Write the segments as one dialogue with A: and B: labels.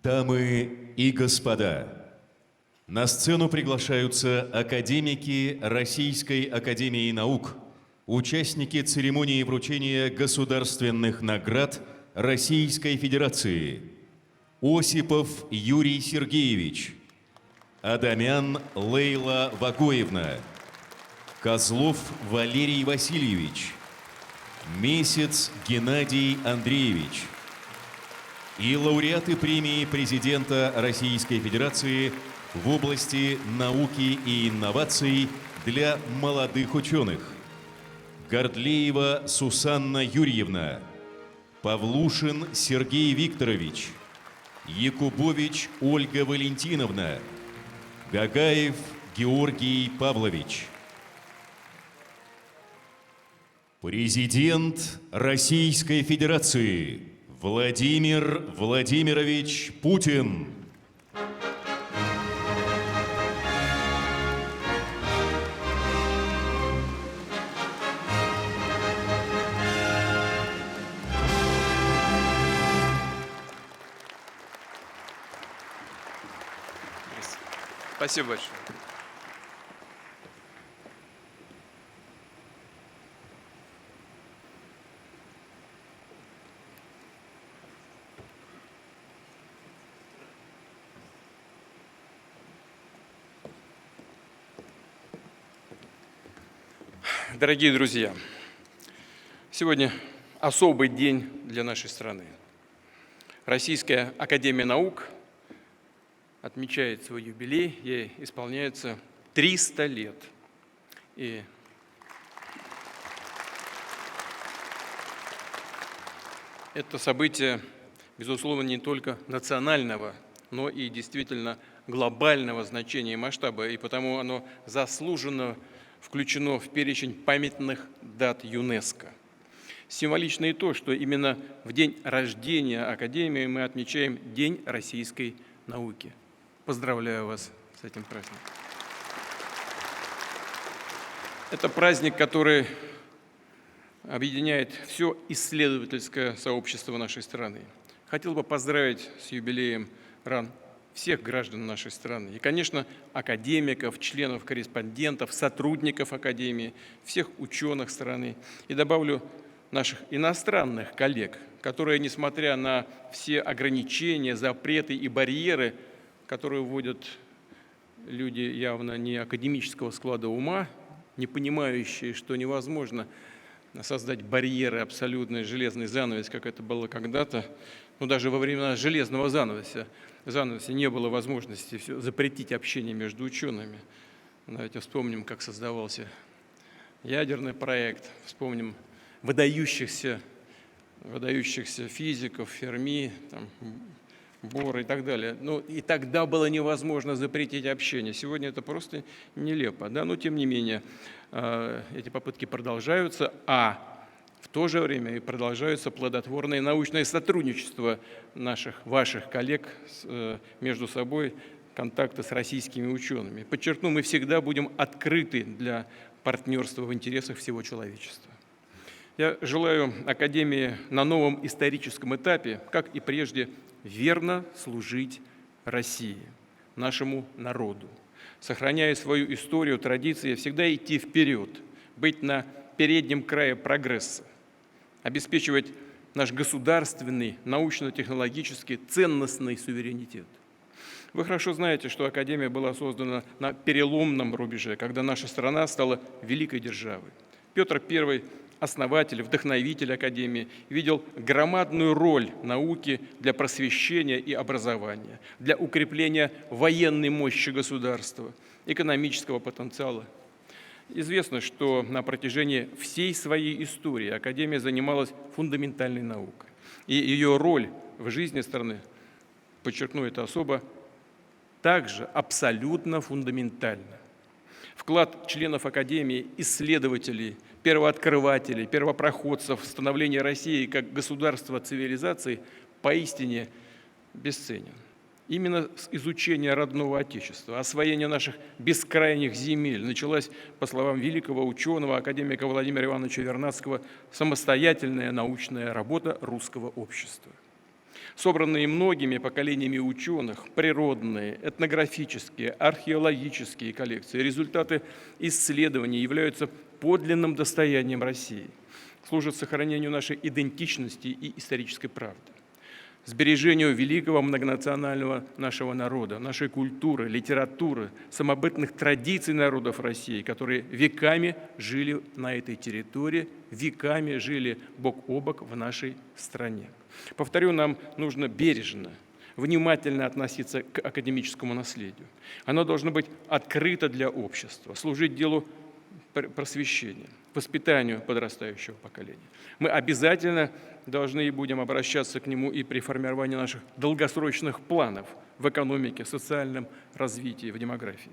A: Дамы и господа, на сцену приглашаются академики Российской академии наук, участники церемонии вручения государственных наград Российской Федерации. Осипов Юрий Сергеевич, Адамян Лейла Вагоевна, Козлов Валерий Васильевич, Месяц Геннадий Андреевич и лауреаты премии президента Российской Федерации в области науки и инноваций для молодых ученых. Гордлеева Сусанна Юрьевна, Павлушин Сергей Викторович, Якубович Ольга Валентиновна, Гагаев Георгий Павлович. Президент Российской Федерации Владимир Владимирович Путин.
B: Спасибо большое. Дорогие друзья, сегодня особый день для нашей страны. Российская академия наук отмечает свой юбилей, ей исполняется 300 лет. И это событие, безусловно, не только национального, но и действительно глобального значения и масштаба, и потому оно заслуженно включено в перечень памятных дат ЮНЕСКО. Символично и то, что именно в день рождения Академии мы отмечаем День российской науки. Поздравляю вас с этим праздником. Это праздник, который объединяет все исследовательское сообщество нашей страны. Хотел бы поздравить с юбилеем РАН всех граждан нашей страны. И, конечно, академиков, членов, корреспондентов, сотрудников Академии, всех ученых страны. И добавлю наших иностранных коллег, которые, несмотря на все ограничения, запреты и барьеры, которые вводят люди явно не академического склада ума, не понимающие, что невозможно создать барьеры, абсолютный железный занавес, как это было когда-то. Но даже во времена железного занавеса не было возможности запретить общение между учеными. Давайте вспомним, как создавался ядерный проект, вспомним выдающихся физиков, Ферми, Бора и так далее. И тогда было невозможно запретить общение. Сегодня это просто нелепо. Да? Но тем не менее, эти попытки продолжаются, а в то же время и продолжаются плодотворное научное сотрудничество ваших коллег между собой, контакты с российскими учеными. Подчеркну, мы всегда будем открыты для партнерства в интересах всего человечества. Я желаю Академии на новом историческом этапе, как и прежде, верно служить России, нашему народу, сохраняя свою историю, традиции, всегда идти вперед, быть на переднем крае прогресса, обеспечивать наш государственный, научно-технологический, ценностный суверенитет. Вы хорошо знаете, что Академия была создана на переломном рубеже, когда наша страна стала великой державой. Петр I, основатель, вдохновитель Академии, видел громадную роль науки для просвещения и образования, для укрепления военной мощи государства, экономического потенциала. Известно, что на протяжении всей своей истории Академия занималась фундаментальной наукой. И ее роль в жизни страны, подчеркну это особо, также абсолютно фундаментальна. Вклад членов Академии, исследователей, первооткрывателей, первопроходцев в становление России как государства цивилизации поистине бесценен. Именно с изучения родного Отечества, освоения наших бескрайних земель началась, по словам великого ученого, академика Владимира Ивановича Вернадского, самостоятельная научная работа русского общества. Собранные многими поколениями ученых, природные, этнографические, археологические коллекции, результаты исследований являются подлинным достоянием России, служат сохранению нашей идентичности и исторической правды, сбережению великого многонационального нашего народа, нашей культуры, литературы, самобытных традиций народов России, которые веками жили на этой территории, веками жили бок о бок в нашей стране. Повторю, нам нужно бережно, внимательно относиться к академическому наследию. Оно должно быть открыто для общества, служить делу просвещения, воспитанию подрастающего поколения. Мы обязательно должны и будем обращаться к нему и при формировании наших долгосрочных планов в экономике, социальном развитии, в демографии.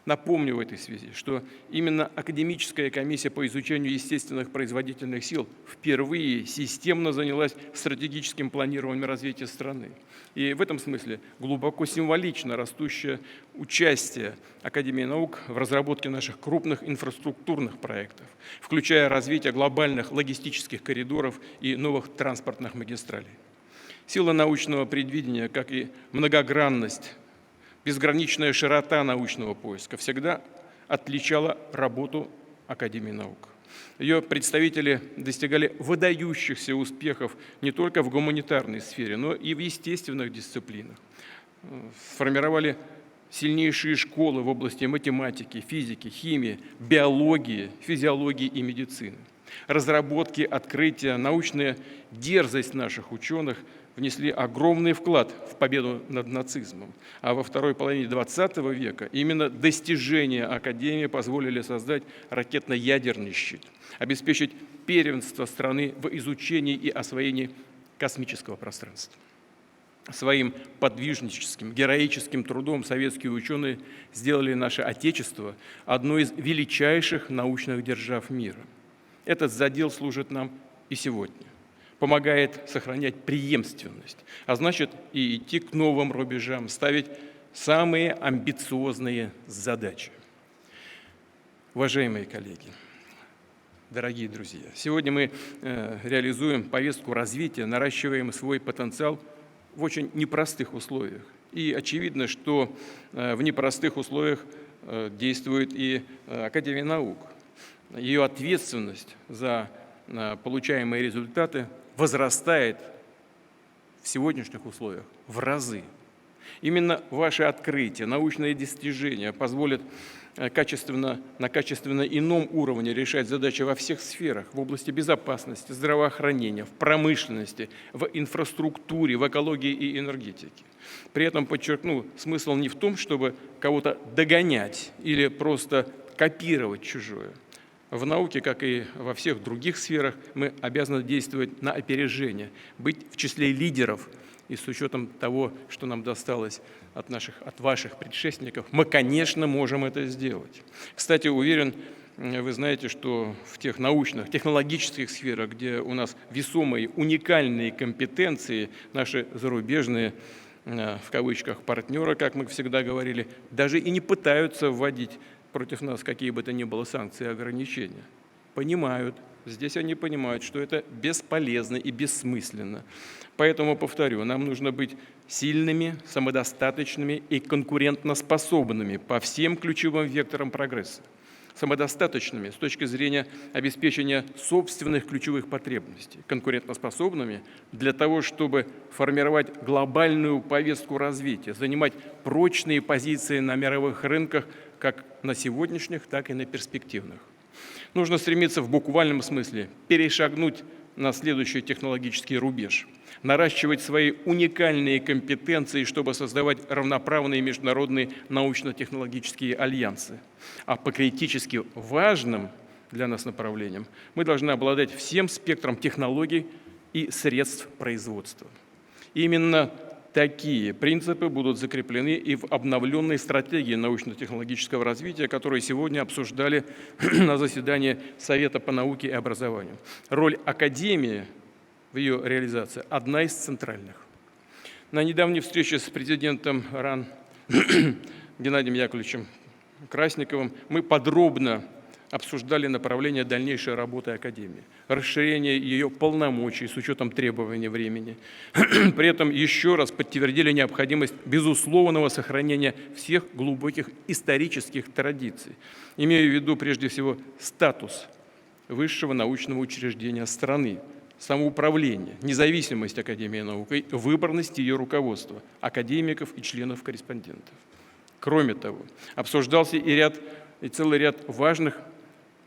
B: Напомню в этой связи, что именно Академическая комиссия по изучению естественных производительных сил впервые системно занялась стратегическим планированием развития страны. И в этом смысле глубоко символично растущее участие Академии наук в разработке наших крупных инфраструктурных проектов, включая развитие глобальных логистических коридоров и новых транспортных магистралей. Сила научного предвидения, как и многогранность, безграничная широта научного поиска всегда отличала работу Академии наук. Ее представители достигали выдающихся успехов не только в гуманитарной сфере, но и в естественных дисциплинах. Сформировали сильнейшие школы в области математики, физики, химии, биологии, физиологии и медицины. Разработки, открытия, научная дерзость наших ученых внесли огромный вклад в победу над нацизмом. А во второй половине XX века именно достижения Академии позволили создать ракетно-ядерный щит, обеспечить первенство страны в изучении и освоении космического пространства. Своим подвижническим, героическим трудом советские ученые сделали наше Отечество одной из величайших научных держав мира. Этот задел служит нам и сегодня, помогает сохранять преемственность, а значит и идти к новым рубежам, ставить самые амбициозные задачи. Уважаемые коллеги, дорогие друзья, сегодня мы реализуем повестку развития, наращиваем свой потенциал в очень непростых условиях. И очевидно, что в непростых условиях действует и Академия наук. Ее ответственность за получаемые результаты возрастает в сегодняшних условиях в разы. Именно ваши открытия, научные достижения позволят на качественно ином уровне решать задачи во всех сферах, в области безопасности, здравоохранения, в промышленности, в инфраструктуре, в экологии и энергетике. При этом, подчеркну, смысл не в том, чтобы кого-то догонять или просто копировать чужое. В науке, как и во всех других сферах, мы обязаны действовать на опережение, быть в числе лидеров. И с учетом того, что нам досталось от ваших предшественников, мы, конечно, можем это сделать. Кстати, уверен, вы знаете, что в тех научных, технологических сферах, где у нас весомые, уникальные компетенции, наши зарубежные, в кавычках, партнеры, как мы всегда говорили, даже и не пытаются вводить против нас какие бы то ни было санкции и ограничения. Понимают, здесь они понимают, что это бесполезно и бессмысленно. Поэтому, повторю, нам нужно быть сильными, самодостаточными и конкурентоспособными по всем ключевым векторам прогресса. Самодостаточными с точки зрения обеспечения собственных ключевых потребностей, конкурентоспособными для того, чтобы формировать глобальную повестку развития, занимать прочные позиции на мировых рынках как на сегодняшних, так и на перспективных. Нужно стремиться в буквальном смысле перешагнуть на следующий технологический рубеж, наращивать свои уникальные компетенции, чтобы создавать равноправные международные научно-технологические альянсы. А по критически важным для нас направлениям мы должны обладать всем спектром технологий и средств производства. Именно такие принципы будут закреплены и в обновленной стратегии научно-технологического развития, которую сегодня обсуждали на заседании Совета по науке и образованию. Роль Академии в ее реализации одна из центральных. На недавней встрече с президентом РАН Геннадием Яковлевичем Красниковым мы подробно обсуждали направление дальнейшей работы Академии, расширение ее полномочий с учетом требований времени. При этом еще раз подтвердили необходимость безусловного сохранения всех глубоких исторических традиций, имея в виду прежде всего статус высшего научного учреждения страны, самоуправление, независимость Академии наук и выборность ее руководства, академиков и членов-корреспондентов. Кроме того, обсуждался и целый ряд важных,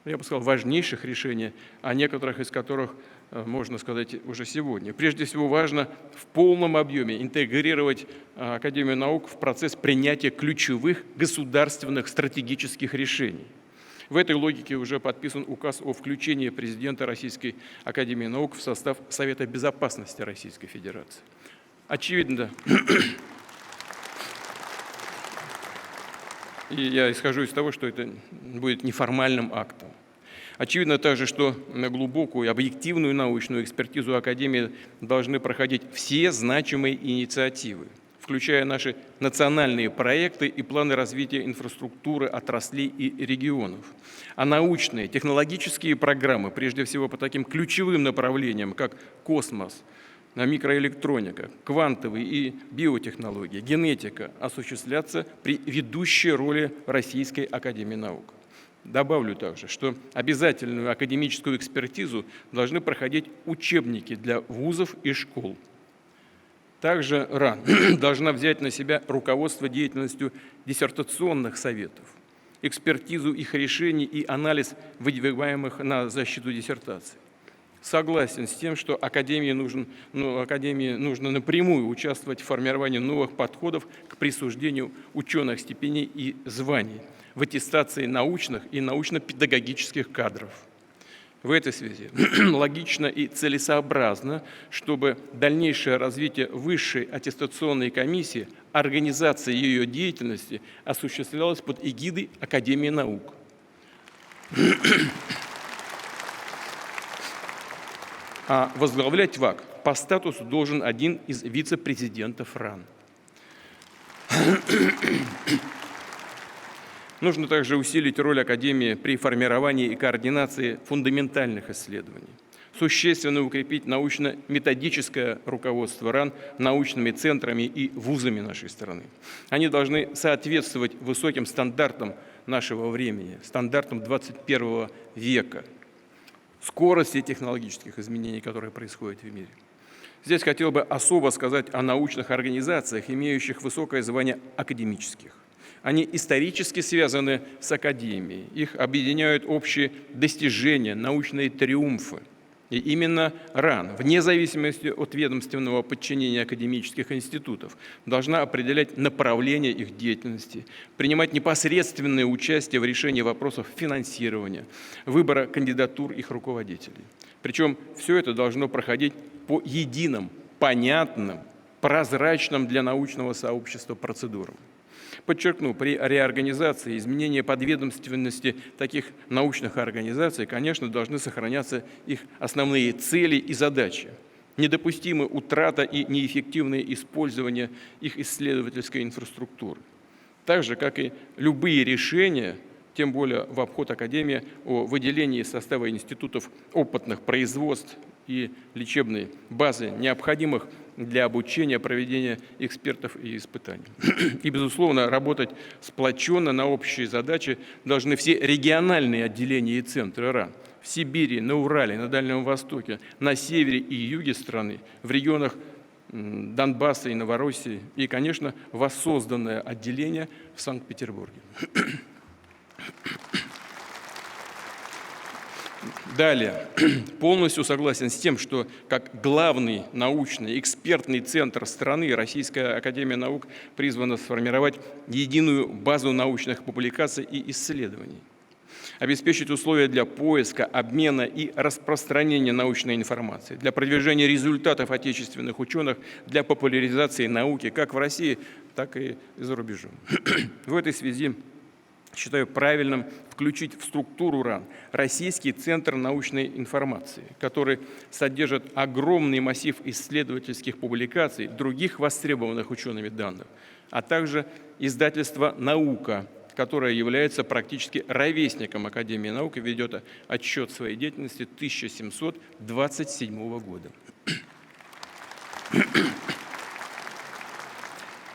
B: я бы сказал, важнейших решений, о некоторых из которых можно сказать уже сегодня. Прежде всего, важно в полном объеме интегрировать Академию наук в процесс принятия ключевых государственных стратегических решений. В этой логике уже подписан указ о включении президента Российской Академии наук в состав Совета безопасности Российской Федерации. Очевидно, и я исхожу из того, что это будет неформальным актом. Очевидно также, что на глубокую и объективную научную экспертизу Академии должны проходить все значимые инициативы, включая наши национальные проекты и планы развития инфраструктуры, отраслей и регионов. А научные, технологические программы, прежде всего по таким ключевым направлениям, как космос, микроэлектроника, квантовые и биотехнологии, генетика, осуществляться при ведущей роли Российской Академии наук. Добавлю также, что обязательную академическую экспертизу должны проходить учебники для вузов и школ. Также РАН должна взять на себя руководство деятельностью диссертационных советов, экспертизу их решений и анализ выдвигаемых на защиту диссертаций. Согласен с тем, что Академии нужно напрямую участвовать в формировании новых подходов к присуждению ученых степеней и званий, в аттестации научных и научно-педагогических кадров. В этой связи логично и целесообразно, чтобы дальнейшее развитие высшей аттестационной комиссии, организация ее деятельности осуществлялась под эгидой Академии наук. А возглавлять ВАК по статусу должен один из вице-президентов РАН. Нужно также усилить роль Академии при формировании и координации фундаментальных исследований, существенно укрепить научно-методическое руководство РАН научными центрами и вузами нашей страны. Они должны соответствовать высоким стандартам нашего времени, стандартам 21 века, скорости технологических изменений, которые происходят в мире. Здесь хотел бы особо сказать о научных организациях, имеющих высокое звание академических. Они исторически связаны с академией, их объединяют общие достижения, научные триумфы. И именно РАН, вне зависимости от ведомственного подчинения академических институтов, должна определять направление их деятельности, принимать непосредственное участие в решении вопросов финансирования, выбора кандидатур их руководителей. Причем все это должно проходить по единым, понятным, прозрачным для научного сообщества процедурам. Подчеркну, при реорганизации, изменении подведомственности таких научных организаций, конечно, должны сохраняться их основные цели и задачи. Недопустимы утрата и неэффективное использование их исследовательской инфраструктуры. Так же, как и любые решения, тем более в обход Академии, о выделении из состава институтов опытных производств и лечебной базы, необходимых для обучения, проведения экспертов и испытаний. И, безусловно, работать сплоченно на общие задачи должны все региональные отделения и центры РАН в Сибири, на Урале, на Дальнем Востоке, на севере и юге страны, в регионах Донбасса и Новороссии и, конечно, воссозданное отделение в Санкт-Петербурге. Далее, полностью согласен с тем, что как главный научный экспертный центр страны Российская Академия наук призвана сформировать единую базу научных публикаций и исследований, обеспечить условия для поиска, обмена и распространения научной информации, для продвижения результатов отечественных ученых, для популяризации науки как в России, так и за рубежом. В этой связи считаю правильным включить в структуру РАН Российский центр научной информации, который содержит огромный массив исследовательских публикаций, других востребованных учеными данных, а также издательство «Наука», которая является практически ровесником Академии наук и ведет отчет своей деятельности 1727 года.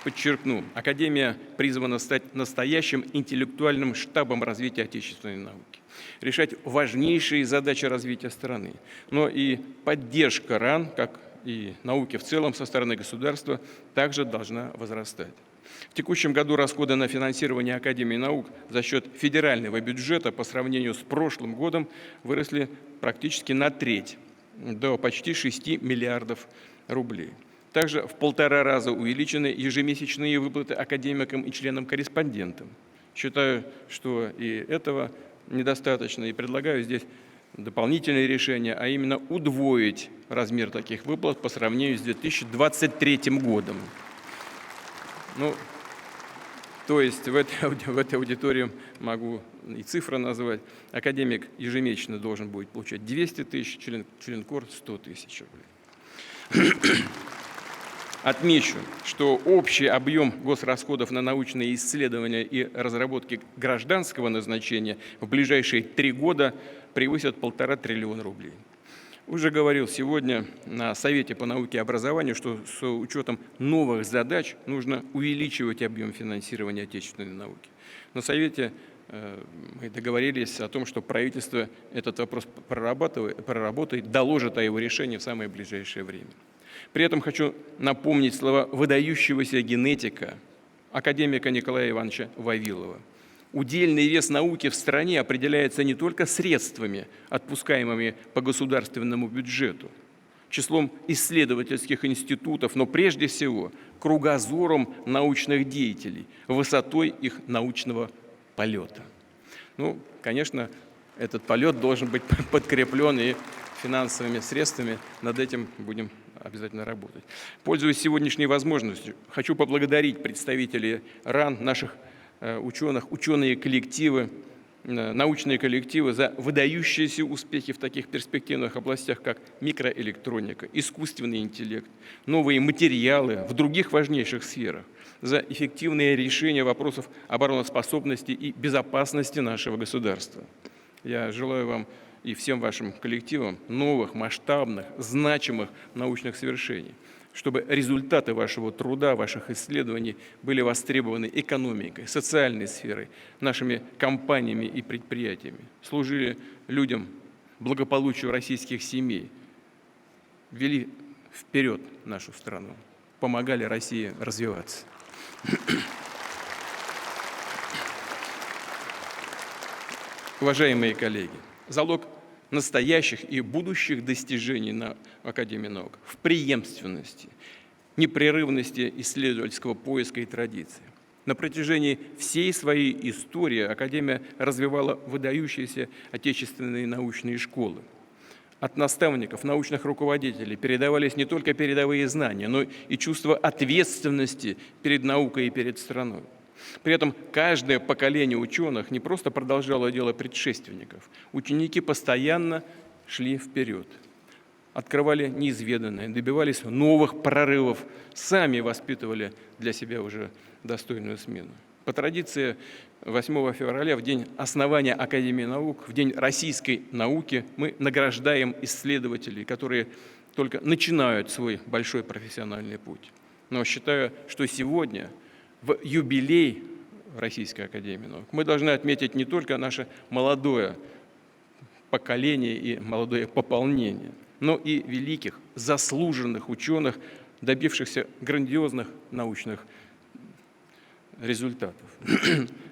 B: Подчеркну, Академия призвана стать настоящим интеллектуальным штабом развития отечественной науки, решать важнейшие задачи развития страны. Но и поддержка РАН, как и науки в целом со стороны государства, также должна возрастать. В текущем году расходы на финансирование Академии наук за счет федерального бюджета по сравнению с прошлым годом выросли практически на треть, до почти 6 миллиардов рублей. Также в 1,5 раза увеличены ежемесячные выплаты академикам и членам-корреспондентам. Считаю, что и этого недостаточно, и предлагаю здесь дополнительные решения, а именно удвоить размер таких выплат по сравнению с 2023 годом. Ну, то есть в этой аудитории могу и цифры назвать. Академик ежемесячно должен будет получать 200 тысяч, член-кор 100 тысяч рублей. Отмечу, что общий объем госрасходов на научные исследования и разработки гражданского назначения в ближайшие 3 года превысит 1,5 триллиона рублей. Уже говорил сегодня на Совете по науке и образованию, что с учетом новых задач нужно увеличивать объем финансирования отечественной науки. На Совете мы договорились о том, что правительство этот вопрос проработает, доложит о его решении в самое ближайшее время. При этом хочу напомнить слова выдающегося генетика, академика Николая Ивановича Вавилова. Удельный вес науки в стране определяется не только средствами, отпускаемыми по государственному бюджету, числом исследовательских институтов, но прежде всего кругозором научных деятелей, высотой их научного полета. Ну, конечно, этот полет должен быть подкреплен и финансовыми средствами. Над этим будем обязательно работать. Пользуясь сегодняшней возможностью, хочу поблагодарить представителей РАН, наших ученых, ученые коллективы, научные коллективы за выдающиеся успехи в таких перспективных областях, как микроэлектроника, искусственный интеллект, новые материалы в других важнейших сферах, за эффективное решение вопросов обороноспособности и безопасности нашего государства. Я желаю вам и всем вашим коллективам новых, масштабных, значимых научных свершений, чтобы результаты вашего труда, ваших исследований были востребованы экономикой, социальной сферой, нашими компаниями и предприятиями, служили людям, благополучию российских семей, вели вперед нашу страну, помогали России развиваться. Уважаемые коллеги, залог настоящих и будущих достижений на Академии наук в преемственности, непрерывности исследовательского поиска и традиции. На протяжении всей своей истории Академия развивала выдающиеся отечественные научные школы. От наставников, научных руководителей передавались не только передовые знания, но и чувство ответственности перед наукой и перед страной. При этом каждое поколение ученых не просто продолжало дело предшественников. Ученики постоянно шли вперед, открывали неизведанное, добивались новых прорывов, сами воспитывали для себя уже достойную смену. По традиции 8 февраля, в день основания Академии наук, в день российской науки, мы награждаем исследователей, которые только начинают свой большой профессиональный путь. Но считаю, что сегодня, в юбилей Российской Академии наук, мы должны отметить не только наше молодое поколение и молодое пополнение, но и великих, заслуженных ученых, добившихся грандиозных научных результатов.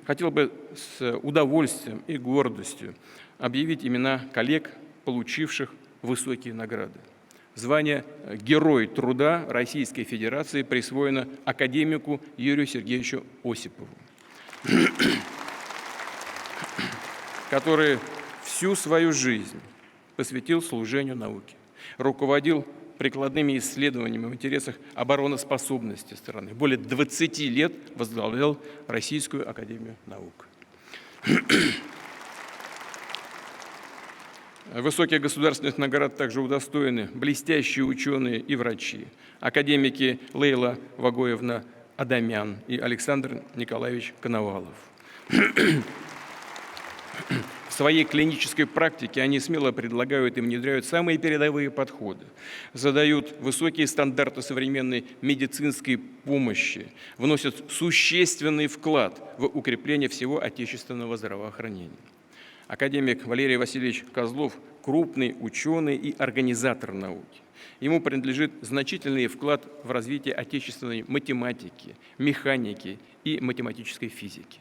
B: Хотел бы с удовольствием и гордостью объявить имена коллег, получивших высокие награды. Звание «Герой труда Российской Федерации» присвоено академику Юрию Сергеевичу Осипову, который всю свою жизнь посвятил служению науке, руководил прикладными исследованиями в интересах обороноспособности страны. Более 20 лет возглавлял Российскую Академию наук. Высоких государственных наград также удостоены блестящие ученые и врачи, академики Лейла Вагоевна Адамян и Александр Николаевич Коновалов. В своей клинической практике они смело предлагают и внедряют самые передовые подходы, задают высокие стандарты современной медицинской помощи, вносят существенный вклад в укрепление всего отечественного здравоохранения. Академик Валерий Васильевич Козлов – крупный ученый и организатор науки. Ему принадлежит значительный вклад в развитие отечественной математики, механики и математической физики.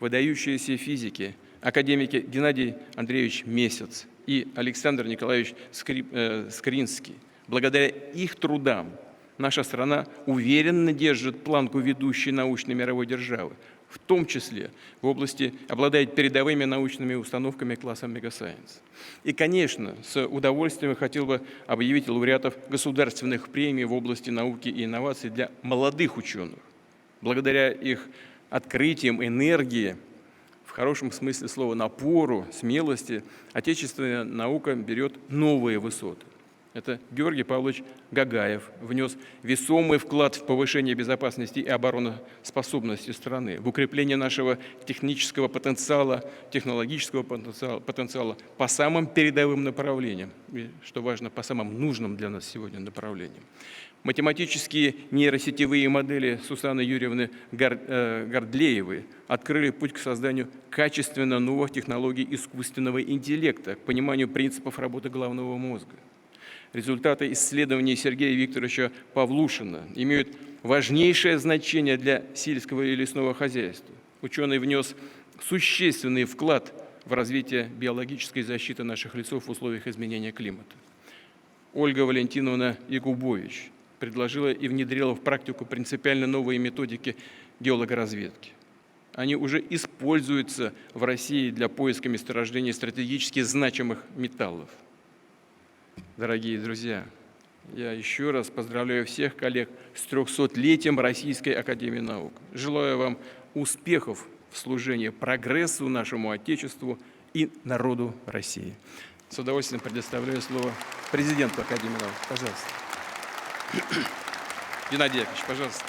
B: Выдающиеся физики, академики Геннадий Андреевич Месяц и Александр Николаевич Скринский. Благодаря их трудам наша страна уверенно держит планку ведущей научной мировой державы, в том числе в области обладает передовыми научными установками класса Мегасайенс. И, конечно, с удовольствием хотел бы объявить лауреатов государственных премий в области науки и инноваций для молодых ученых. Благодаря их открытиям, энергии, в хорошем смысле слова напору, смелости, отечественная наука берет новые высоты. Это Георгий Павлович Гагаев внес весомый вклад в повышение безопасности и обороноспособности страны, в укрепление нашего технического потенциала, технологического потенциала по самым передовым направлениям, и, что важно, по самым нужным для нас сегодня направлениям. Математические нейросетевые модели Сусаны Юрьевны Гордлеевой открыли путь к созданию качественно новых технологий искусственного интеллекта, к пониманию принципов работы головного мозга. Результаты исследований Сергея Викторовича Павлушина имеют важнейшее значение для сельского и лесного хозяйства. Ученый внес существенный вклад в развитие биологической защиты наших лесов в условиях изменения климата. Ольга Валентиновна Якубович предложила и внедрила в практику принципиально новые методики геологоразведки. Они уже используются в России для поиска месторождений стратегически значимых металлов. Дорогие друзья, я еще раз поздравляю всех коллег с 300-летием Российской Академии Наук. Желаю вам успехов в служении прогрессу нашему Отечеству и народу России. С удовольствием предоставляю слово президенту Академии Наук. Пожалуйста. Геннадий Яковлевич, пожалуйста.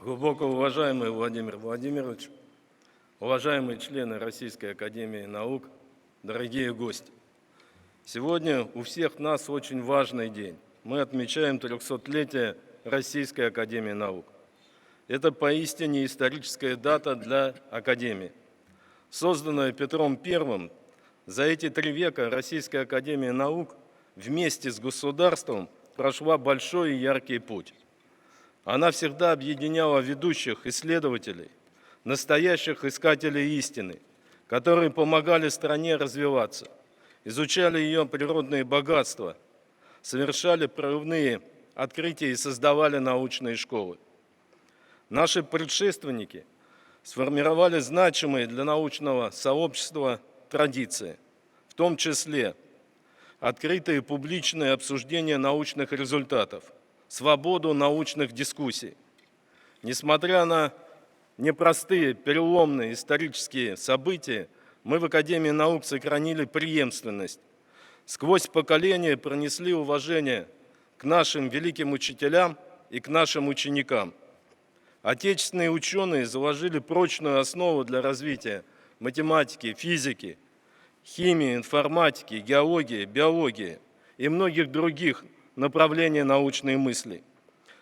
C: Глубоко уважаемый Владимир Владимирович, уважаемые члены Российской Академии Наук, дорогие гости! Сегодня у всех нас очень важный день. Мы отмечаем 300-летие Российской Академии Наук. Это поистине историческая дата для Академии. Созданная Петром I, за эти 3 века Российская Академия Наук вместе с государством прошла большой и яркий путь. Она всегда объединяла ведущих исследователей, настоящих искателей истины, которые помогали стране развиваться, изучали ее природные богатства, совершали прорывные открытия и создавали научные школы. Наши предшественники сформировали значимые для научного сообщества традиции, в том числе открытые публичные обсуждения научных результатов, свободу научных дискуссий. Несмотря на непростые, переломные исторические события, мы в Академии наук сохранили преемственность. Сквозь поколения пронесли уважение к нашим великим учителям и к нашим ученикам. Отечественные ученые заложили прочную основу для развития математики, физики, химии, информатики, геологии, биологии и многих других направлений научной мысли.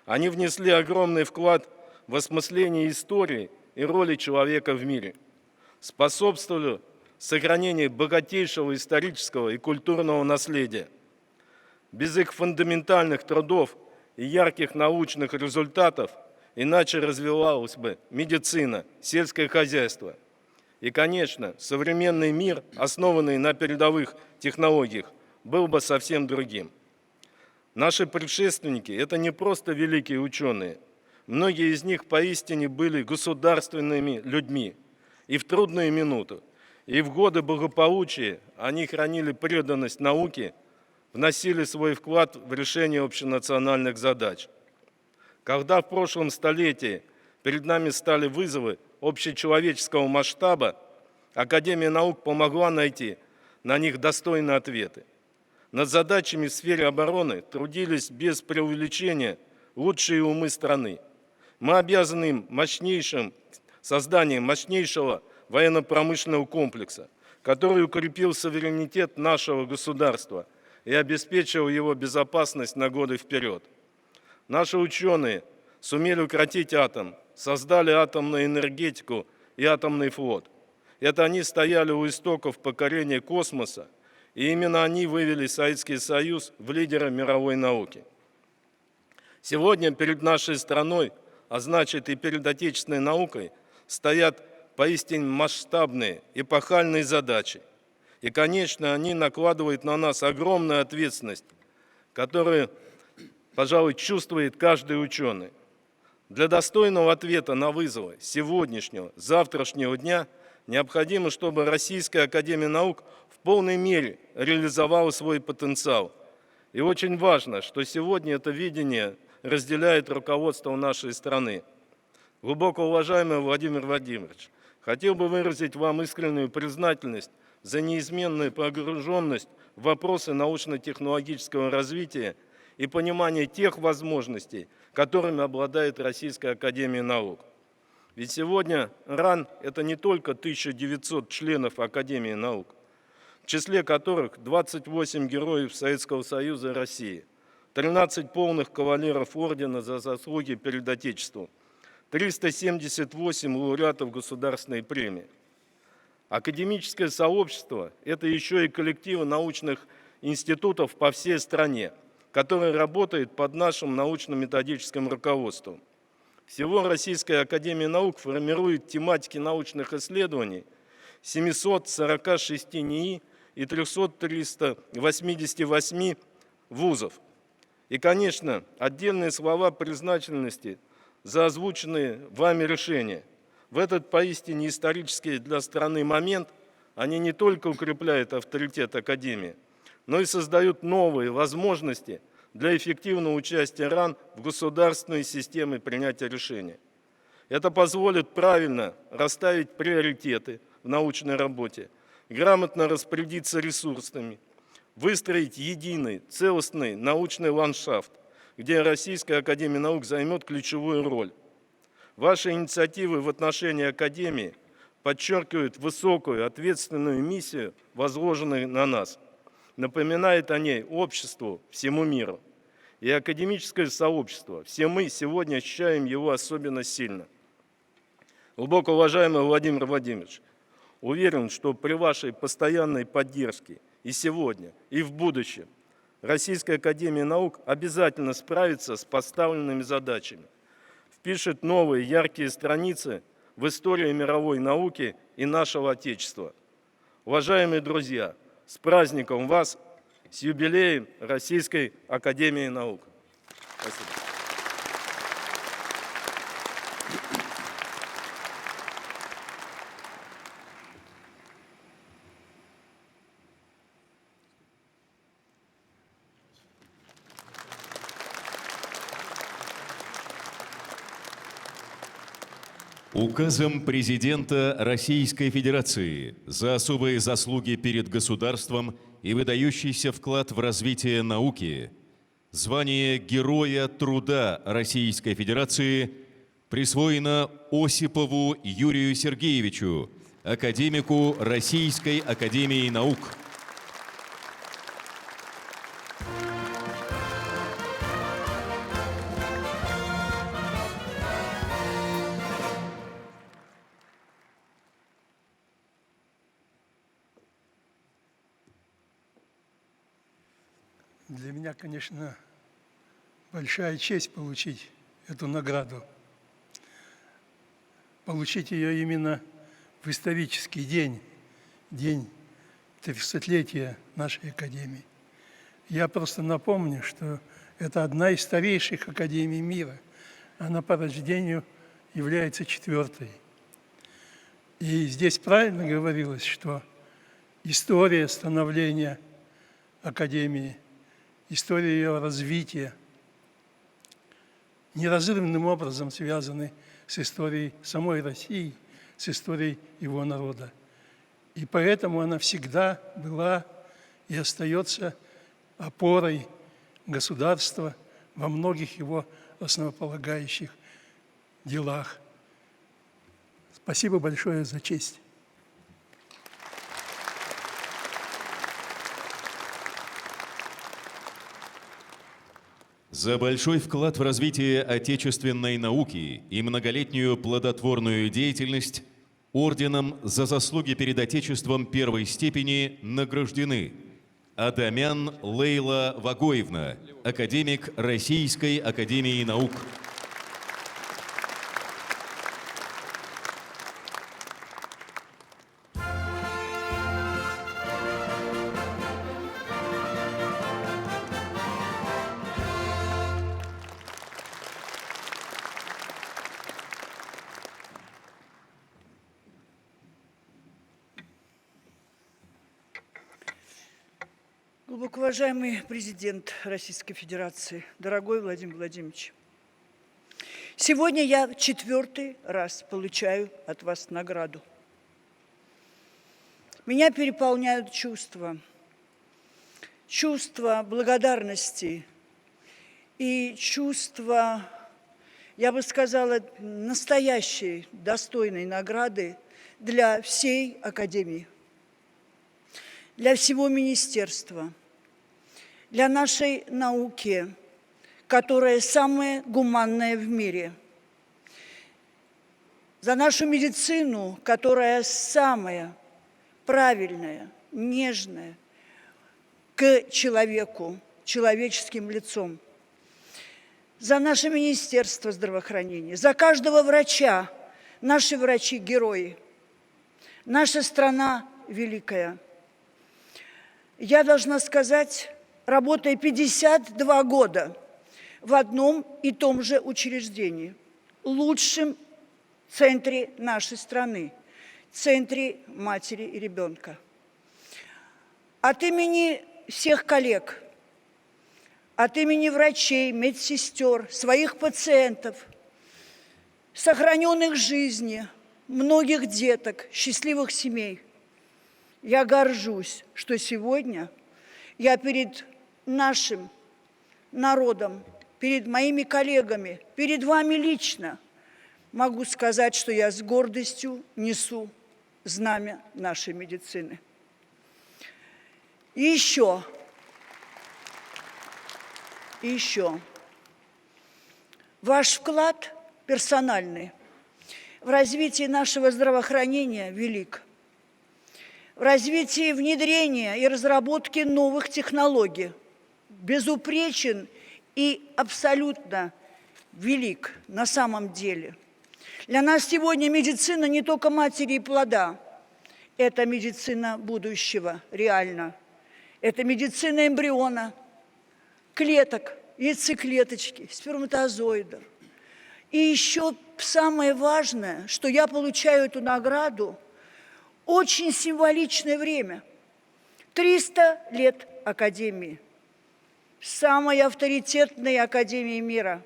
C: Они внесли огромный вклад в осмысление истории и роли человека в мире, способствовали сохранению богатейшего исторического и культурного наследия. Без их фундаментальных трудов и ярких научных результатов иначе развивалась бы медицина, сельское хозяйство. И, конечно, современный мир, основанный на передовых технологиях, был бы совсем другим. Наши предшественники – это не просто великие ученые. Многие из них поистине были государственными людьми. И в трудные минуты, и в годы благополучия они хранили преданность науке, вносили свой вклад в решение общенациональных задач. Когда в прошлом столетии перед нами стали вызовы общечеловеческого масштаба, Академия наук помогла найти на них достойные ответы. Над задачами в сфере обороны трудились без преувеличения лучшие умы страны. Мы обязаны им созданием мощнейшего военно-промышленного комплекса, который укрепил суверенитет нашего государства и обеспечил его безопасность на годы вперед. Наши ученые сумели укротить атом, создали атомную энергетику и атомный флот. Это они стояли у истоков покорения космоса, и именно они вывели Советский Союз в лидера мировой науки. Сегодня перед нашей страной, а значит и перед отечественной наукой, стоят поистине масштабные, эпохальные задачи. И, конечно, они накладывают на нас огромную ответственность, которую, пожалуй, чувствует каждый ученый. Для достойного ответа на вызовы сегодняшнего, завтрашнего дня необходимо, чтобы Российская академия наук в полной мере реализовала свой потенциал. И очень важно, что сегодня это видение разделяет руководство нашей страны. Глубоко уважаемый Владимир Владимирович, хотел бы выразить вам искреннюю признательность за неизменную погруженность в вопросы научно-технологического развития и понимание тех возможностей, которыми обладает Российская академия наук. Ведь сегодня РАН – это не только 1900 членов Академии наук, в числе которых 28 героев Советского Союза и России, 13 полных кавалеров ордена за заслуги перед Отечеством, 378 лауреатов государственной премии. Академическое сообщество – это еще и коллективы научных институтов по всей стране, которые работают под нашим научно-методическим руководством. Всего Российская академия наук формирует тематики научных исследований 746 НИИ и 388 вузов. И, конечно, отдельные слова признательности за озвученные вами решения. В этот поистине исторический для страны момент они не только укрепляют авторитет Академии, но и создают новые возможности для эффективного участия РАН в государственной системе принятия решений. Это позволит правильно расставить приоритеты в научной работе, грамотно распорядиться ресурсами, выстроить единый, целостный научный ландшафт, где Российская академия наук займет ключевую роль. Ваши инициативы в отношении Академии подчеркивают высокую ответственную миссию, возложенную на нас. Напоминает о ней обществу, всему миру. И академическое сообщество, все мы сегодня ощущаем его особенно сильно. Глубоко уважаемый Владимир Владимирович, уверен, что при вашей постоянной поддержке и сегодня, и в будущем Российская академия наук обязательно справится с поставленными задачами, впишет новые яркие страницы в историю мировой науки и нашего Отечества. Уважаемые друзья, с праздником вас, с юбилеем Российской академии наук. Спасибо.
A: Указом президента Российской Федерации за особые заслуги перед государством и выдающийся вклад в развитие науки звание Героя труда Российской Федерации присвоено Осипову Юрию Сергеевичу, академику Российской академии наук.
D: Для меня, конечно, большая честь получить эту награду. Получить ее именно в исторический день, день 300-летия нашей академии. Я просто напомню, что это одна из старейших академий мира. Она по рождению является 4-й. И здесь правильно говорилось, что история становления академии, история ее развития неразрывным образом связаны с историей самой России, с историей его народа. И поэтому она всегда была и остается опорой государства во многих его основополагающих делах. Спасибо большое за честь.
A: За большой вклад в развитие отечественной науки и многолетнюю плодотворную деятельность орденом за заслуги перед Отечеством первой степени награждены Адамян Лейла Вагоевна, академик Российской академии наук.
E: Глубоко уважаемый президент Российской Федерации, дорогой Владимир Владимирович, сегодня я в 4-й раз получаю от вас награду. Меня переполняют чувства благодарности и чувства, я бы сказала, настоящей достойной награды для всей Академии, для всего министерства, для нашей науки, которая самая гуманная в мире, за нашу медицину, которая самая правильная, нежная к человеку, человеческим лицом, за наше Министерство здравоохранения, за каждого врача. Наши врачи – герои. Наша страна великая. Я должна сказать, работая 52 года в одном и том же учреждении, лучшем центре нашей страны, центре матери и ребенка. От имени всех коллег, от имени врачей, медсестер, своих пациентов, сохраненных жизни, многих деток, счастливых семей, я горжусь, что сегодня я перед нашим народом, перед моими коллегами, перед вами лично могу сказать, что я с гордостью несу знамя нашей медицины. И еще, ваш вклад персональный в развитии нашего здравоохранения велик. В развитии внедрения и разработки новых технологий безупречен и абсолютно велик на самом деле. Для нас сегодня медицина не только матери и плода, это медицина будущего, реально. Это медицина эмбриона, клеток, яйцеклеточки, сперматозоидов. И еще самое важное, что я получаю эту награду, очень символичное время. 300 лет Академии. Самой авторитетной Академии мира.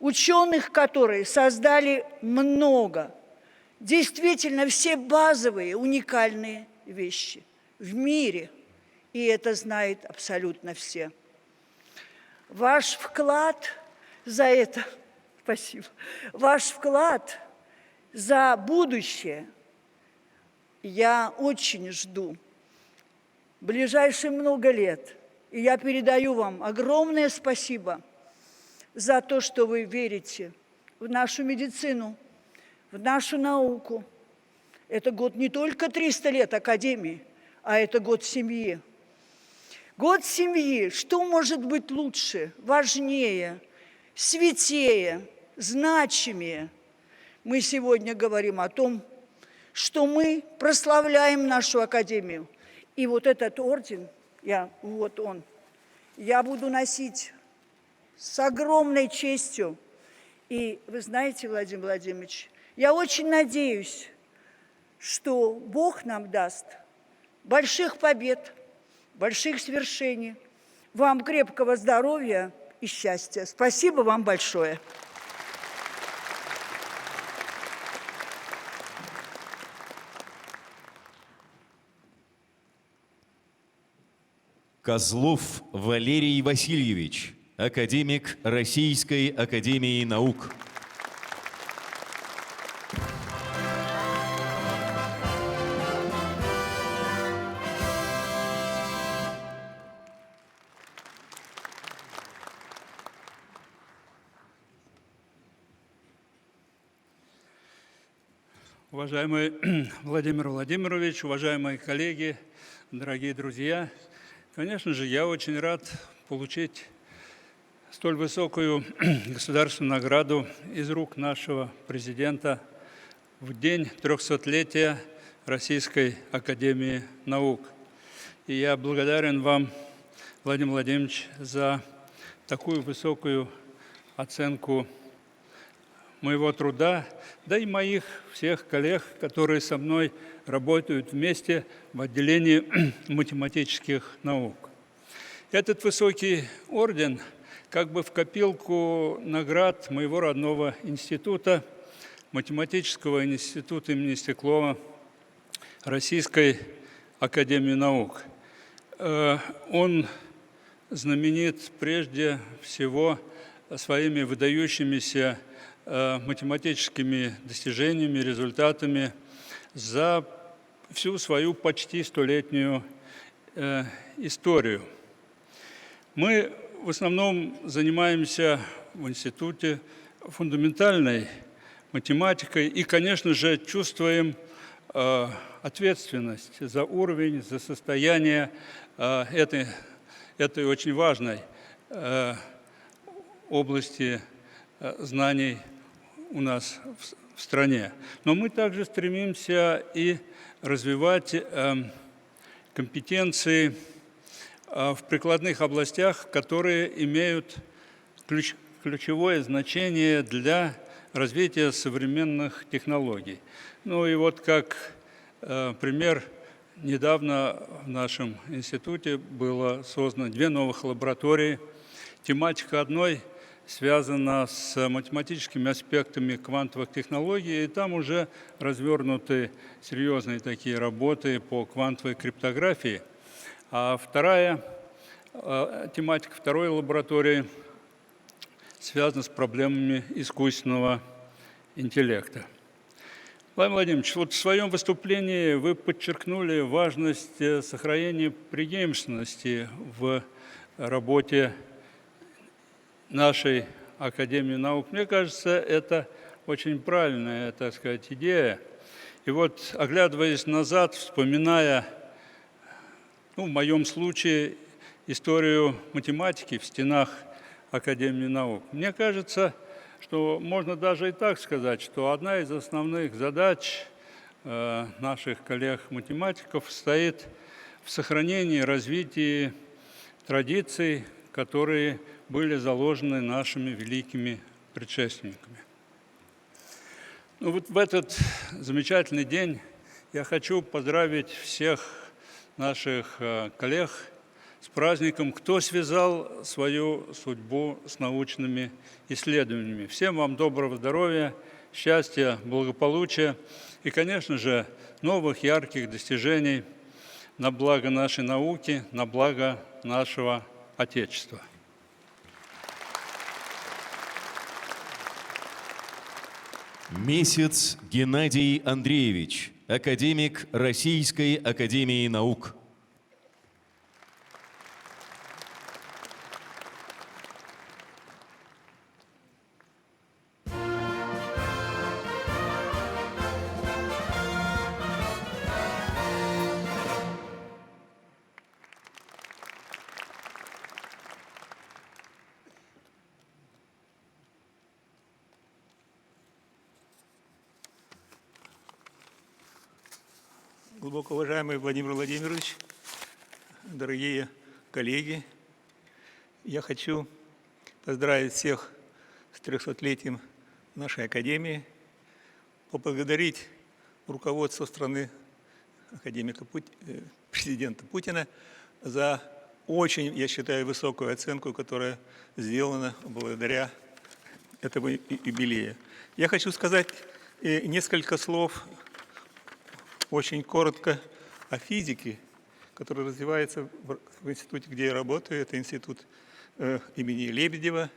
E: Ученых, которые создали много, действительно все базовые, уникальные вещи в мире. И это знают абсолютно все. Ваш вклад за это, спасибо, ваш вклад за будущее я очень жду в ближайшие много лет. И я передаю вам огромное спасибо за то, что вы верите в нашу медицину, в нашу науку. Это год не только 300 лет Академии, а это год семьи. Год семьи. Что может быть лучше, важнее, святее, значимее? Мы сегодня говорим о том, что мы прославляем нашу Академию. И вот этот орден, вот он, я буду носить с огромной честью. И вы знаете, Владимир Владимирович, я очень надеюсь, что Бог нам даст больших побед, больших свершений, вам крепкого здоровья и счастья. Спасибо вам большое.
A: Козлов Валерий Васильевич, академик Российской академии наук.
F: Уважаемый Владимир Владимирович, уважаемые коллеги, дорогие друзья, конечно же, я очень рад получить столь высокую государственную награду из рук нашего президента в день 300-летия Российской академии наук. И я благодарен вам, Владимир Владимирович, за такую высокую оценку моего труда, да и моих всех коллег, которые со мной работают вместе в отделении математических наук. Этот высокий орден как бы в копилку наград моего родного института, Математического института имени Стеклова Российской академии наук. Он знаменит прежде всего своими выдающимися математическими достижениями, результатами за всю свою почти столетнюю историю. Мы в основном занимаемся в институте фундаментальной математикой и, конечно же, чувствуем ответственность за уровень, за состояние этой очень важной области знаний у нас в стране. Но мы также стремимся и развивать компетенции в прикладных областях, которые имеют ключевое значение для развития современных технологий. Ну и вот как пример, недавно в нашем институте было создано 2 новых лаборатории. Тематика одной связана с математическими аспектами квантовых технологий, и там уже развернуты серьезные такие работы по квантовой криптографии. А тематика второй лаборатории связана с проблемами искусственного интеллекта. Владимир Владимирович, вот в своем выступлении вы подчеркнули важность сохранения преемственности в работе нашей Академии наук. Мне кажется, это очень правильная, так сказать, идея. И вот, оглядываясь назад, вспоминая, в моем случае, историю математики в стенах Академии наук, мне кажется, что можно даже и так сказать, что одна из основных задач наших коллег-математиков состоит в сохранении и развитии традиций, которые были заложены нашими великими предшественниками. Вот в этот замечательный день я хочу поздравить всех наших коллег с праздником, кто связал свою судьбу с научными исследованиями. Всем вам доброго здоровья, счастья, благополучия и, конечно же, новых ярких достижений на благо нашей науки, на благо нашего Отечества.
A: Месяц Геннадий Андреевич, академик Российской академии наук.
D: Глубоко уважаемый Владимир Владимирович, дорогие коллеги, я хочу поздравить всех с 300-летием нашей Академии, поблагодарить руководство страны, президента Путина, за очень, я считаю, высокую оценку, которая сделана благодаря этому юбилею. Я хочу сказать несколько слов очень коротко о физике, который развивается в институте, где я работаю. Это институт имени Лебедева.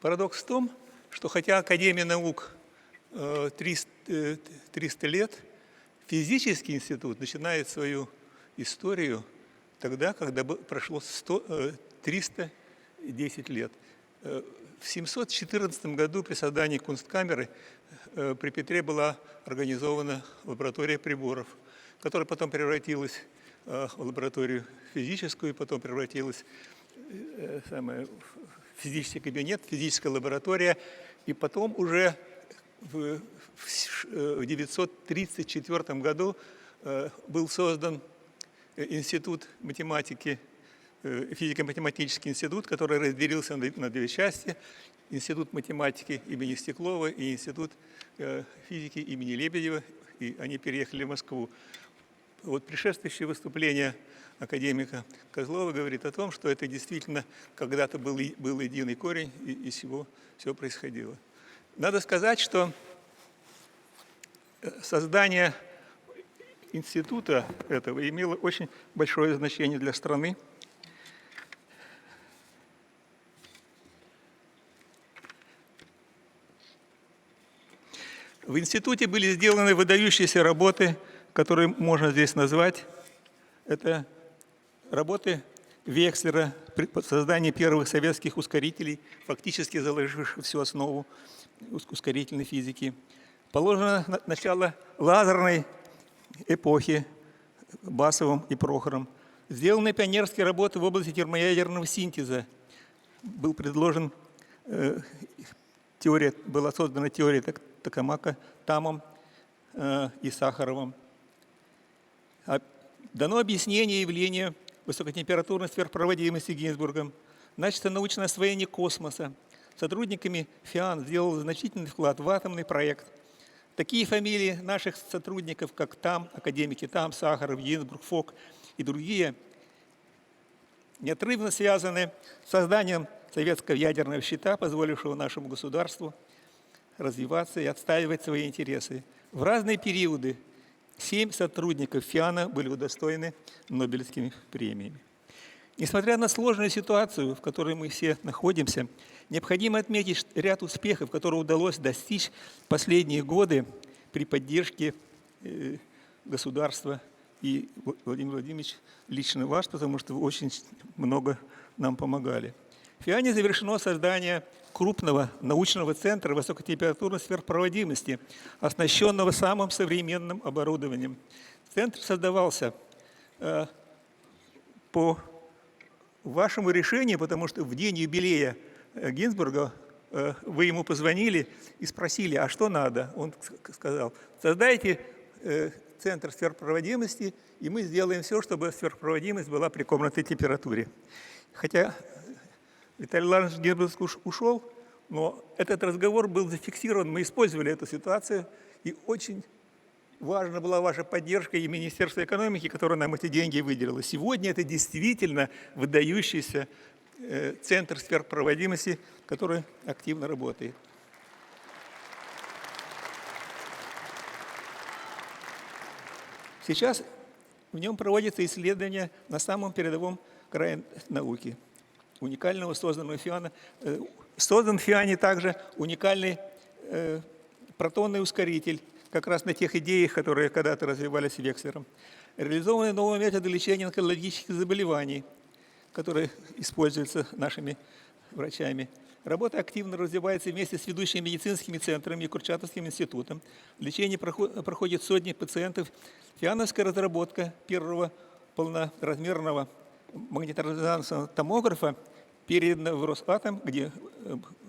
D: Парадокс в том, что хотя Академия наук 300 лет, физический институт начинает свою историю тогда, когда прошло 310 лет. В 714 году при создании Кунсткамеры при Петре была организована лаборатория приборов, которая потом превратилась в лабораторию физическую, потом превратилась в физический кабинет, физическая лаборатория, и потом уже в 934 году был создан институт математики, физико-математический институт, который разделился на две части. Институт математики имени Стеклова и институт физики имени Лебедева. И они переехали в Москву. Вот предшествующее выступление академика Козлова говорит о том, что это действительно когда-то был единый корень, и из чего все происходило. Надо сказать, что создание института этого имело очень большое значение для страны. В институте были сделаны выдающиеся работы, которые можно здесь назвать. Это работы Векслера при создании первых советских ускорителей, фактически заложивших всю основу ускорительной физики. Положено начало лазерной эпохи Басовым и Прохором. Сделаны пионерские работы в области термоядерного синтеза. Был предложен была создана теория Токамака Тамом и Сахаровым. Дано объяснение явления высокотемпературной сверхпроводимости Гинзбургом. Начато научное освоение космоса. Сотрудниками ФИАН сделал значительный вклад в атомный проект. Такие фамилии наших сотрудников, как Там, академики Там, Сахаров, Гинзбург, Фок и другие, неотрывно связаны с созданием советского ядерного щита, позволившего нашему государству развиваться и отстаивать свои интересы. В разные периоды 7 сотрудников ФИАНа были удостоены Нобелевскими премиями. Несмотря на сложную ситуацию, в которой мы все находимся, необходимо отметить ряд успехов, которые удалось достичь в последние годы при поддержке государства. И, Владимир Владимирович, лично ваш, потому что вы очень много нам помогали. В ФИАНе завершено создание крупного научного центра высокотемпературной сверхпроводимости, оснащенного самым современным оборудованием. Центр создавался по вашему решению, потому что в день юбилея Гинзбурга вы ему позвонили и спросили, а что надо? Он сказал, создайте центр сверхпроводимости, и мы сделаем все, чтобы сверхпроводимость была при комнатной температуре. Хотя Виталий Иванович Гинзбург ушел, но этот разговор был зафиксирован, мы использовали эту ситуацию, и очень важна была ваша поддержка и Министерства экономики, которое нам эти деньги выделило. Сегодня это действительно выдающийся центр сверхпроводимости, который активно работает. Сейчас в нем проводятся исследования на самом передовом крае науки. Уникального созданного ФИАНа. Создан в ФИАНе также уникальный протонный ускоритель, как раз на тех идеях, которые когда-то развивались Векслером. Реализованы новые методы лечения онкологических заболеваний, которые используются нашими врачами. Работа активно развивается вместе с ведущими медицинскими центрами и Курчатовским институтом. Лечение проходит сотни пациентов. ФИАНовская разработка первого полноразмерного магнитно-резонансного томографа передана в Росатом, где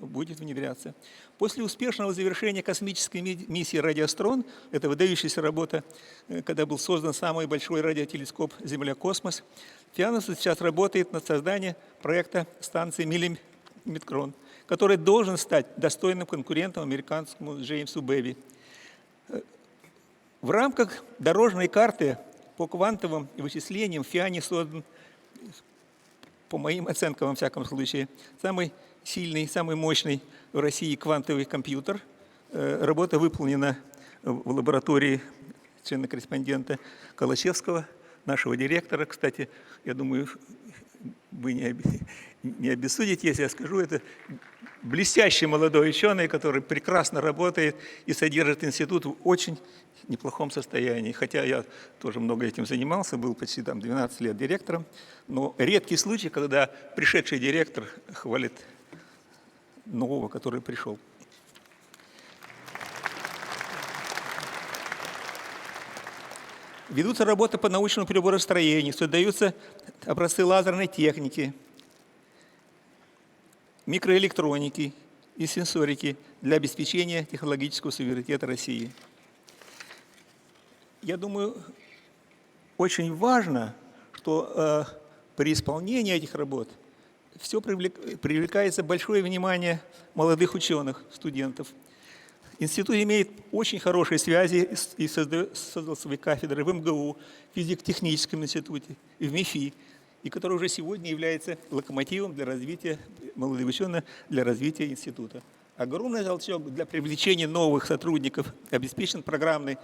D: будет внедряться. После успешного завершения космической миссии «Радиострон», это выдающаяся работа, когда был создан самый большой радиотелескоп «Земля-космос», ФИАНов сейчас работает над созданием проекта станции «Миллиметрон», который должен стать достойным конкурентом американскому Джеймсу Веббу. В рамках дорожной карты по квантовым вычислениям в ФИАНе создан, по моим оценкам, во всяком случае, самый сильный, самый мощный в России квантовый компьютер. Работа выполнена в лаборатории члена-корреспондента Калачевского нашего директора. Кстати, я думаю, вы не обессудите, если я скажу, это блестящий молодой ученый, который прекрасно работает и содержит институт в очень неплохом состоянии. Хотя я тоже много этим занимался, был почти 12 лет директором. Но редкий случай, когда пришедший директор хвалит нового, который пришел. Ведутся работы по научному приборостроению, создаются образцы лазерной техники, микроэлектроники и сенсорики для обеспечения технологического суверенитета России. Я думаю, очень важно, что при исполнении этих работ все привлекается большое внимание молодых ученых, студентов. Институт имеет очень хорошие связи и создал свои кафедры в МГУ, в физико-техническом институте и в МИФИ, и который уже сегодня является локомотивом для развития молодых ученых, для развития института. Огромный толчок для привлечения новых сотрудников обеспечен программой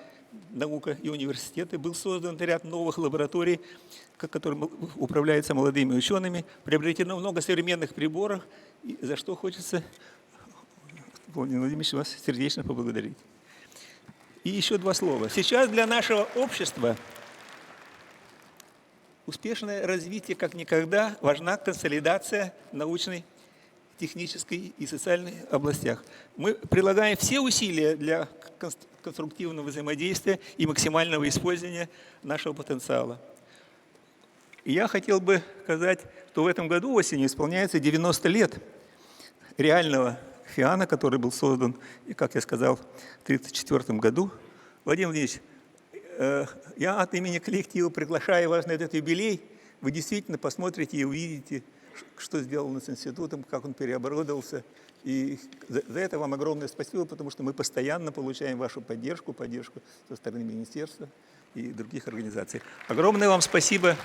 D: «Наука и университеты». Был создан ряд новых лабораторий, которыми управляются молодыми учеными. Приобретено много современных приборов, за что хочется, Владимир Владимирович, вас сердечно поблагодарить. И еще два слова. Сейчас для нашего общества успешное развитие как никогда важна консолидация научной, технической и социальной областях. Мы прилагаем все усилия для конструктивного взаимодействия и максимального использования нашего потенциала. И я хотел бы сказать, что в этом году осенью исполняется 90 лет реального ФИАНа, который был создан, и, как я сказал, в 1934 году. Владимир Владимирович, я от имени коллектива приглашаю вас на этот юбилей. Вы действительно посмотрите и увидите, что сделано с институтом, как он переоборудовался. И за это вам огромное спасибо, потому что мы постоянно получаем вашу поддержку со стороны министерства и других организаций. Огромное вам спасибо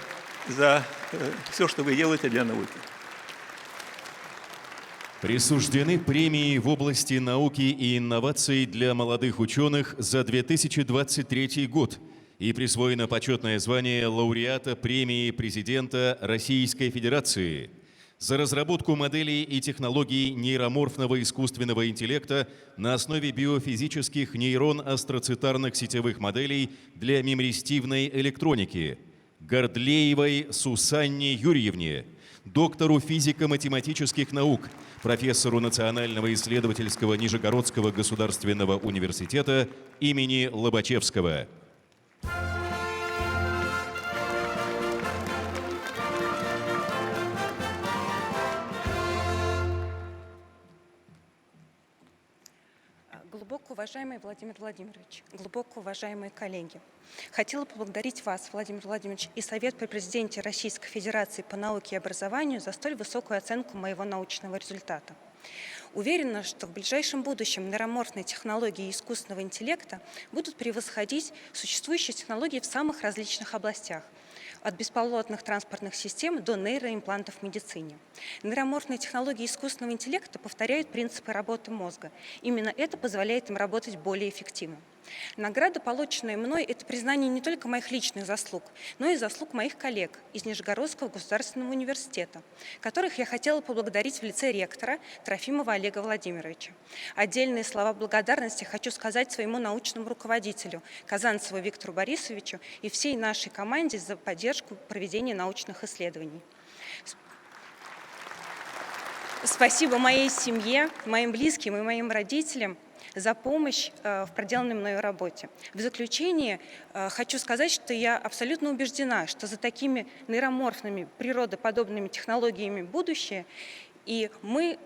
D: за все, что вы делаете для науки.
A: Присуждены премии в области науки и инноваций для молодых ученых за 2023 год и присвоено почетное звание лауреата премии президента Российской Федерации за разработку моделей и технологий нейроморфного искусственного интеллекта на основе биофизических нейрон-астроцитарных сетевых моделей для мемористивной электроники Гордлеевой Сусанне Юрьевне, доктору физико-математических наук, профессору Национального исследовательского Нижегородского государственного университета имени Лобачевского.
G: Глубоко уважаемый Владимир Владимирович, глубоко уважаемые коллеги, хотела поблагодарить вас, Владимир Владимирович, и Совет при Президенте Российской Федерации по науке и образованию за столь высокую оценку моего научного результата. Уверена, что в ближайшем будущем нейроморфные технологии искусственного интеллекта будут превосходить существующие технологии в самых различных областях, от беспилотных транспортных систем до нейроимплантов в медицине. Нейроморфные технологии искусственного интеллекта повторяют принципы работы мозга. Именно это позволяет им работать более эффективно. Награда, полученная мной, это признание не только моих личных заслуг, но и заслуг моих коллег из Нижегородского государственного университета, которых я хотела поблагодарить в лице ректора Трофимова Олега Владимировича. Отдельные слова благодарности хочу сказать своему научному руководителю Казанцеву Виктору Борисовичу и всей нашей команде за поддержку проведения научных исследований. Спасибо моей семье, моим близким и моим родителям за помощь в проделанной мною работе. В заключение хочу сказать, что я абсолютно убеждена, что за такими нейроморфными, природоподобными технологиями будущее, и мы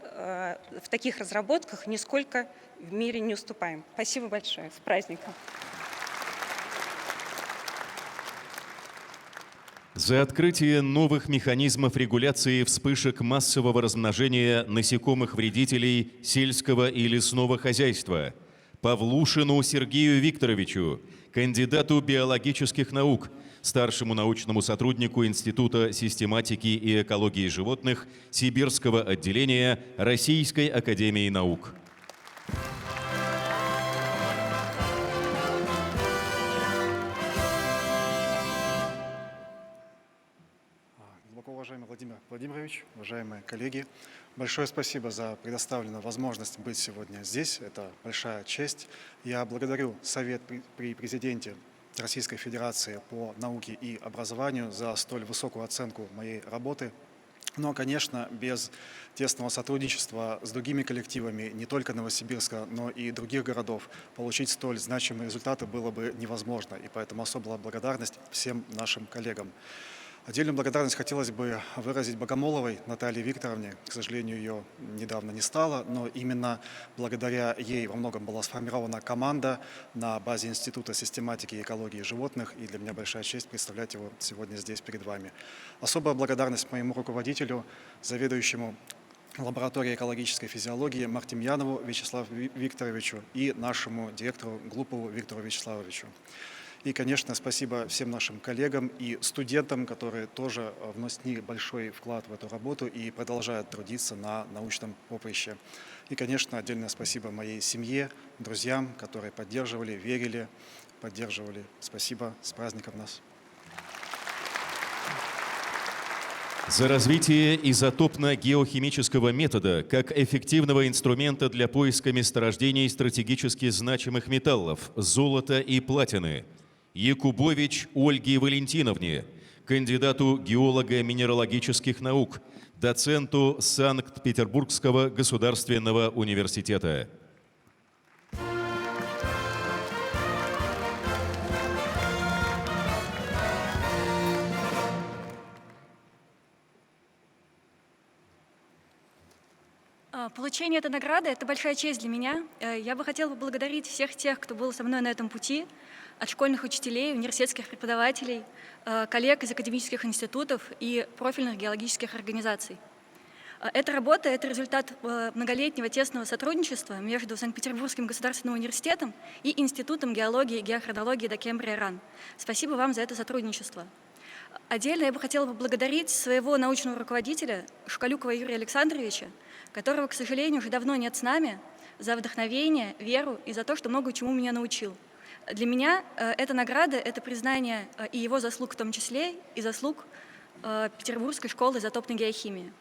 G: в таких разработках нисколько в мире не уступаем. Спасибо большое. С праздником!
A: За открытие новых механизмов регуляции вспышек массового размножения насекомых-вредителей сельского и лесного хозяйства Павлушину Сергею Викторовичу, кандидату биологических наук, старшему научному сотруднику Института систематики и экологии животных Сибирского отделения Российской академии наук.
H: Уважаемый Владимир Владимирович, уважаемые коллеги, большое спасибо за предоставленную возможность быть сегодня здесь. Это большая честь. Я благодарю Совет при Президенте Российской Федерации по науке и образованию за столь высокую оценку моей работы. Но, конечно, без тесного сотрудничества с другими коллективами не только Новосибирска, но и других городов получить столь значимые результаты было бы невозможно. И поэтому особая благодарность всем нашим коллегам. Отдельную благодарность хотелось бы выразить Богомоловой Наталье Викторовне. К сожалению, ее недавно не стало, но именно благодаря ей во многом была сформирована команда на базе Института систематики и экологии животных, и для меня большая честь представлять его сегодня здесь перед вами. Особая благодарность моему руководителю, заведующему лабораторией экологической физиологии Мартемьянову Вячеславу Викторовичу и нашему директору Глупову Виктору Вячеславовичу. И, конечно, спасибо всем нашим коллегам и студентам, которые тоже внесли большой вклад в эту работу и продолжают трудиться на научном поприще. И, конечно, отдельное спасибо моей семье, друзьям, которые поддерживали, верили, поддерживали. Спасибо, с праздником нас!
A: За развитие изотопно-геохимического метода как эффективного инструмента для поиска месторождений стратегически значимых металлов, золота и платины, Якубович Ольге Валентиновне, кандидату геолого-минералогических наук, доценту Санкт-Петербургского государственного университета.
I: Получение этой награды – это большая честь для меня. Я бы хотела поблагодарить всех тех, кто был со мной на этом пути, от школьных учителей, университетских преподавателей, коллег из академических институтов и профильных геологических организаций. Эта работа – это результат многолетнего тесного сотрудничества между Санкт-Петербургским государственным университетом и Институтом геологии и геохронологии Докембрия РАН. Спасибо вам за это сотрудничество. Отдельно я бы хотела поблагодарить своего научного руководителя Шкалюкова Юрия Александровича, которого, к сожалению, уже давно нет с нами, за вдохновение, веру и за то, что много чему меня научил. Для меня эта награда – это признание и его заслуг в том числе, и заслуг Петербургской школы изотопной геохимии.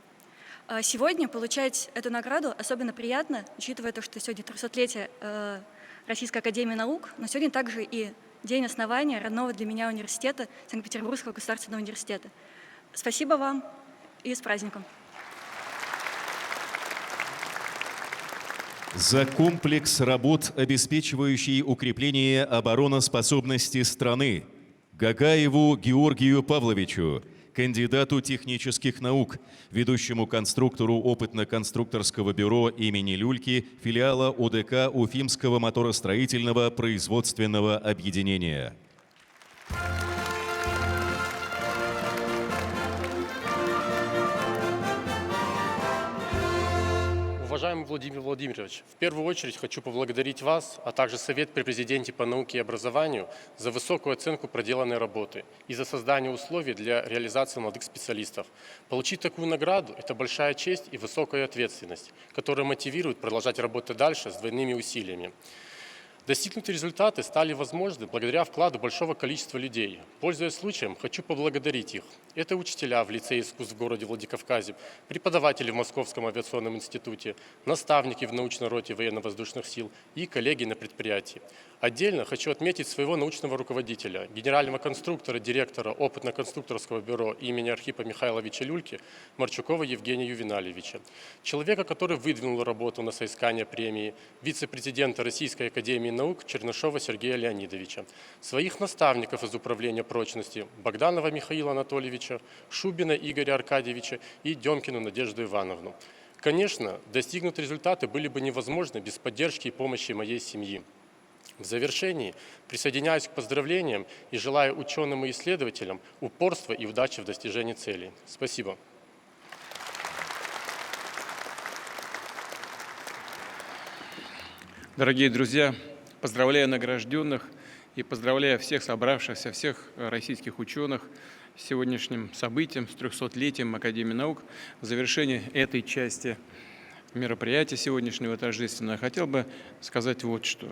I: Сегодня получать эту награду особенно приятно, учитывая то, что сегодня 300-летие Российской академии наук, но сегодня также и день основания родного для меня университета, Санкт-Петербургского государственного университета. Спасибо вам и с праздником!
A: За комплекс работ, обеспечивающий укрепление обороноспособности страны, Гагаеву Георгию Павловичу, кандидату технических наук, ведущему конструктору опытно-конструкторского бюро имени Люльки, филиала ОДК Уфимского моторостроительного производственного объединения.
J: Уважаемый Владимир Владимирович, в первую очередь хочу поблагодарить вас, а также Совет при Президенте по науке и образованию за высокую оценку проделанной работы и за создание условий для реализации молодых специалистов. Получить такую награду – это большая честь и высокая ответственность, которая мотивирует продолжать работать дальше с двойными усилиями. Достигнутые результаты стали возможны благодаря вкладу большого количества людей. Пользуясь случаем, хочу поблагодарить их. Это учителя в лицее искусств в городе Владикавказе, преподаватели в Московском авиационном институте, наставники в научной роте военно-воздушных сил и коллеги на предприятии. Отдельно хочу отметить своего научного руководителя, генерального конструктора, директора опытно-конструкторского бюро имени Архипа Михайловича Люльки Марчукова Евгения Ювеналевича. Человека, который выдвинул работу на соискание премии, вице-президента Российской академии наук Чернышова Сергея Леонидовича, своих наставников из управления прочности Богданова Михаила Анатольевича, Шубина Игоря Аркадьевича и Демкину Надежду Ивановну. Конечно, достигнутые результаты были бы невозможны без поддержки и помощи моей семьи. В завершении присоединяюсь к поздравлениям и желаю ученым и исследователям упорства и удачи в достижении целей. Спасибо.
B: Дорогие друзья, поздравляю награжденных и поздравляю всех собравшихся, всех российских ученых с сегодняшним событием, с 300-летием Академии наук. В завершении этой части мероприятия сегодняшнего торжественного хотел бы сказать вот что.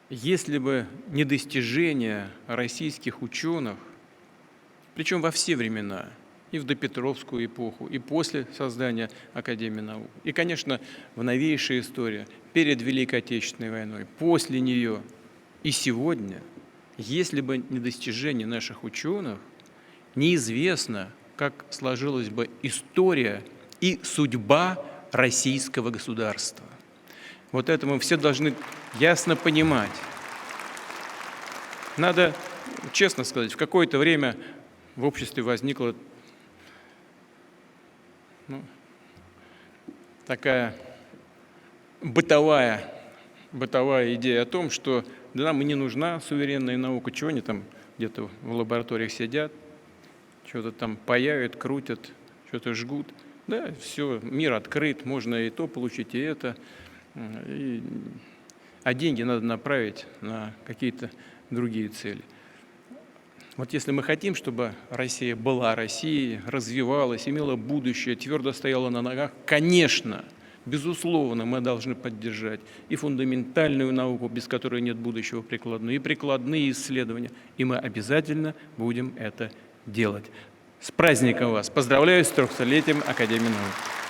B: Если бы не достижения российских ученых, Причем во все времена. И в допетровскую эпоху, и после создания Академии наук. И, конечно, в новейшей истории, перед Великой Отечественной войной, после нее и сегодня, если бы не достижения наших ученых, неизвестно, как сложилась бы история и судьба российского государства. Вот это мы все должны ясно понимать. Надо, честно сказать, в какое-то время в обществе возникла такая бытовая идея о том, что нам и не нужна суверенная наука, чего они там где-то в лабораториях сидят, что-то там паяют, крутят, что-то жгут. Да, все, мир открыт, можно и то получить, и это. А деньги надо направить на какие-то другие цели. Вот если мы хотим, чтобы Россия была Россией, развивалась, имела будущее, твердо стояла на ногах, конечно, безусловно, мы должны поддержать и фундаментальную науку, без которой нет будущего прикладную, и прикладные исследования. И мы обязательно будем это делать. С праздником вас! Поздравляю с 300-летием Академии наук!